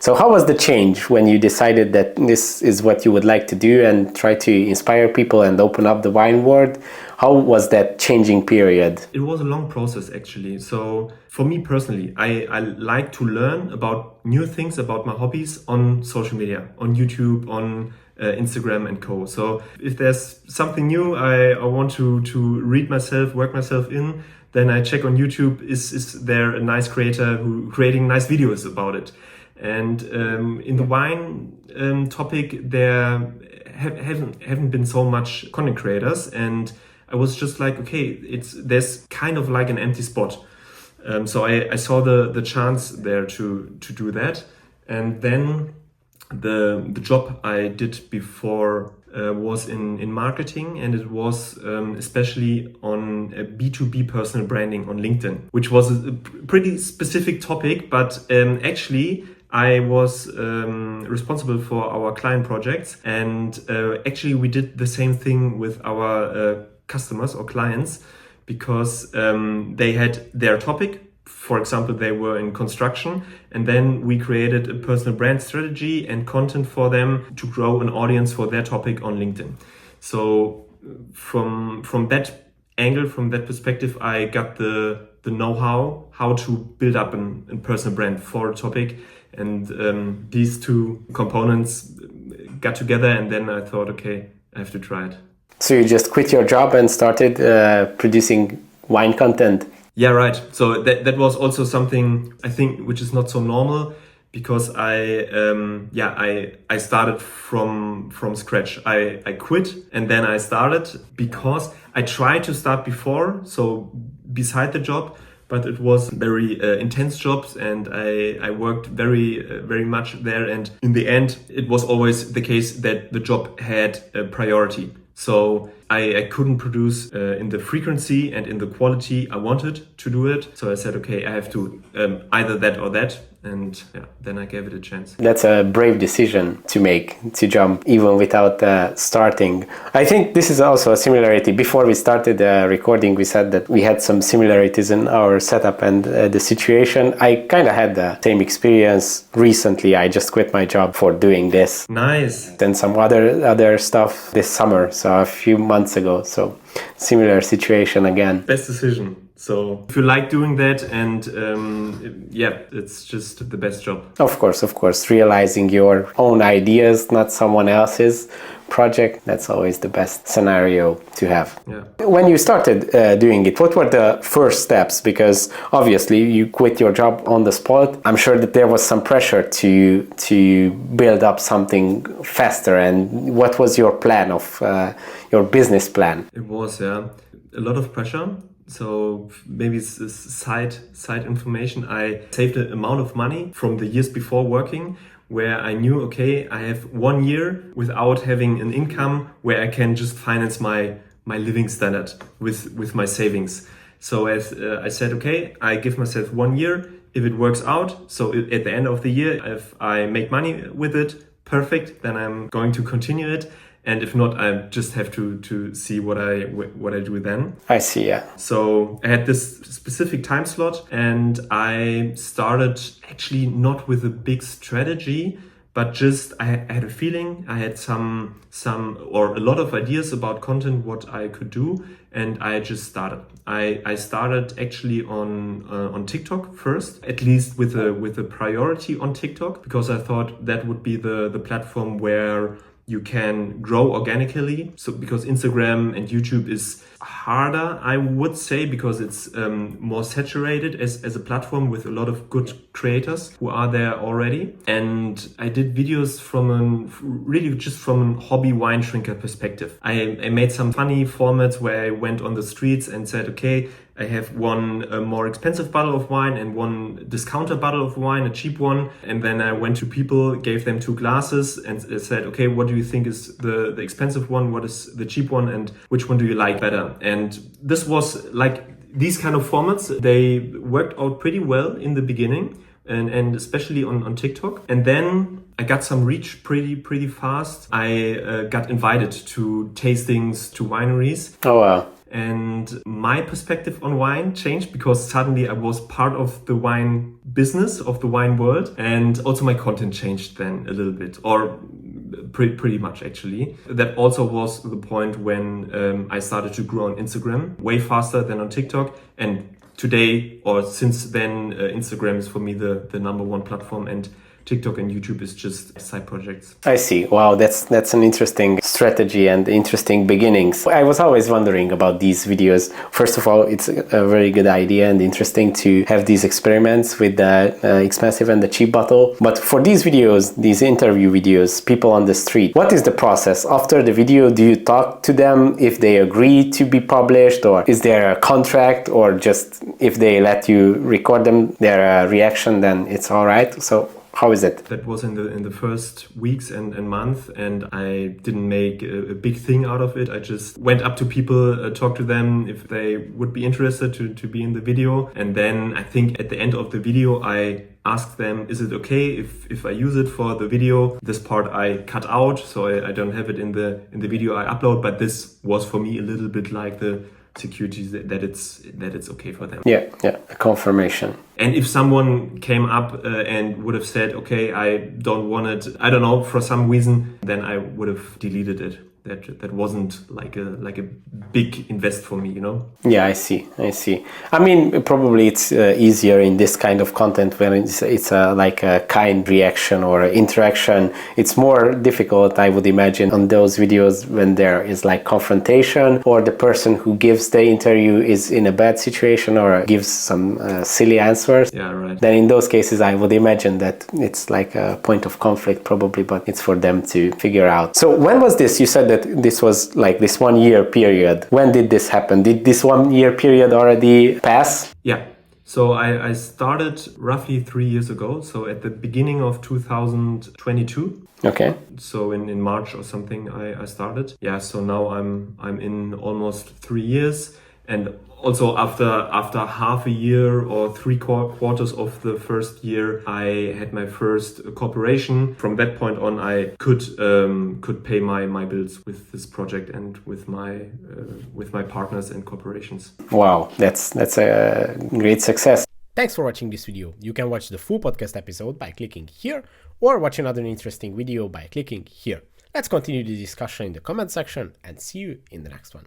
So how was the change when you decided that this is what you would like to do and try to inspire people and open up the wine world? How was that changing period? It was a long process, actually. So for me personally, I like to learn about new things about my hobbies on social media, on YouTube, on Instagram and co. So if there's something new I want to read myself, work myself in, then I check on YouTube, is there a nice creator who creating nice videos about it? And in the wine topic, there haven't been so much content creators, and I was just like, okay, there's kind of like an empty spot. So I saw the chance there to do that, and then the job I did before was in marketing, and it was especially on B2B personal branding on LinkedIn, which was a pretty specific topic, but actually I was responsible for our client projects, and actually we did the same thing with our customers or clients, because they had their topic. For example, they were in construction, and then we created a personal brand strategy and content for them to grow an audience for their topic on LinkedIn. So from that angle, from that perspective, I got the know-how to build up a personal brand for a topic. And these two components got together, and then I thought, okay, I have to try it. So you just quit your job and started producing wine content? Yeah, right. So that was also something, I think, which is not so normal, because I started from scratch. I quit and then I started, because I tried to start before, so beside the job, but it was very intense jobs, and I worked very much there. And in the end, it was always the case that the job had a priority. So I couldn't produce in the frequency and in the quality I wanted to do it. So I said, okay, I have to either that or that. And then I gave it a chance. That's a brave decision to make, to jump even without starting. I think this is also a similarity. Before we started recording, we said that we had some similarities in our setup and the situation. I kind of had the same experience recently. I just quit my job for doing this. Nice. And some other stuff this summer, so a few months ago. So similar situation again. Best decision. So if you like doing that, and it's just the best job. Of course, realizing your own ideas, not someone else's project, that's always the best scenario to have. Yeah. When you started doing it, what were the first steps? Because obviously you quit your job on the spot. I'm sure that there was some pressure to build up something faster. And what was your plan of your business plan? It was a lot of pressure. So maybe it's side information. I saved an amount of money from the years before working, where I knew, okay, I have 1 year without having an income where I can just finance my living standard with my savings. So as I said, okay, I give myself 1 year. If it works out, so at the end of the year, if I make money with it, perfect, then I'm going to continue it. And if not, I just have to see what I do then. I see, yeah. So I had this specific time slot, and I started actually not with a big strategy, but just I had a feeling. I had some or a lot of ideas about content, what I could do, and I just started. I started actually on TikTok first, at least with a priority on TikTok, because I thought that would be the platform where you can grow organically. So because Instagram and YouTube is harder, I would say, because it's more saturated as a platform with a lot of good creators who are there already. And I did videos from a hobby wine drinker perspective. I made some funny formats where I went on the streets and said, okay, I have one more expensive bottle of wine and one discounter bottle of wine, a cheap one. And then I went to people, gave them 2 glasses and said, okay, what do you think is the expensive one? What is the cheap one? And which one do you like better? And this was like these kind of formats. They worked out pretty well in the beginning, and especially on TikTok. And then I got some reach pretty fast. I got invited to tastings, to wineries. Oh, wow. And my perspective on wine changed because suddenly I was part of the wine business, of the wine world. And also my content changed then a little bit, or pretty much actually. That also was the point when I started to grow on Instagram way faster than on TikTok. And today, or since then, Instagram is for me the number one platform, and TikTok and YouTube is just side projects. I see. Wow, that's an interesting strategy and interesting beginnings. I was always wondering about these videos. First of all, it's a very good idea and interesting to have these experiments with the expensive and the cheap bottle. But for these videos, these interview videos, people on the street, what is the process? After the video, do you talk to them if they agree to be published, or is there a contract, or just if they let you record them, their reaction, then it's all right? So how is it? That was in the first weeks and month, and I didn't make a big thing out of it. I just went up to people, talked to them if they would be interested to be in the video. And then I think at the end of the video, I asked them, is it okay if I use it for the video? This part I cut out, so I don't have it in the video I upload, but this was for me a little bit like the security that it's okay for them. Yeah, a confirmation. And if someone came up and would have said, okay, I don't want it, I don't know, for some reason, then I would have deleted it. That wasn't like a big invest for me, you know? Yeah, I see. I mean, probably it's easier in this kind of content when it's like a kind reaction or interaction. It's more difficult, I would imagine, on those videos when there is like confrontation, or the person who gives the interview is in a bad situation or gives some silly answers. Yeah, right. Then in those cases, I would imagine that it's like a point of conflict probably, but it's for them to figure out. So when was this? You said that this was like this 1 year period. When did this happen? Did this 1 year period already pass? Yeah. So I started roughly 3 years ago. So at the beginning of 2022. Okay. So in March or something I started. Yeah. So now I'm in almost 3 years. And also after half a year or 3/4 of the first year, I had my first corporation. From that point on, I could pay my bills with this project and with my partners and corporations. Wow, that's a great success. Thanks for watching this video. You can watch the full podcast episode by clicking here, or watch another interesting video by clicking here. Let's continue the discussion in the comment section, and see you in the next one.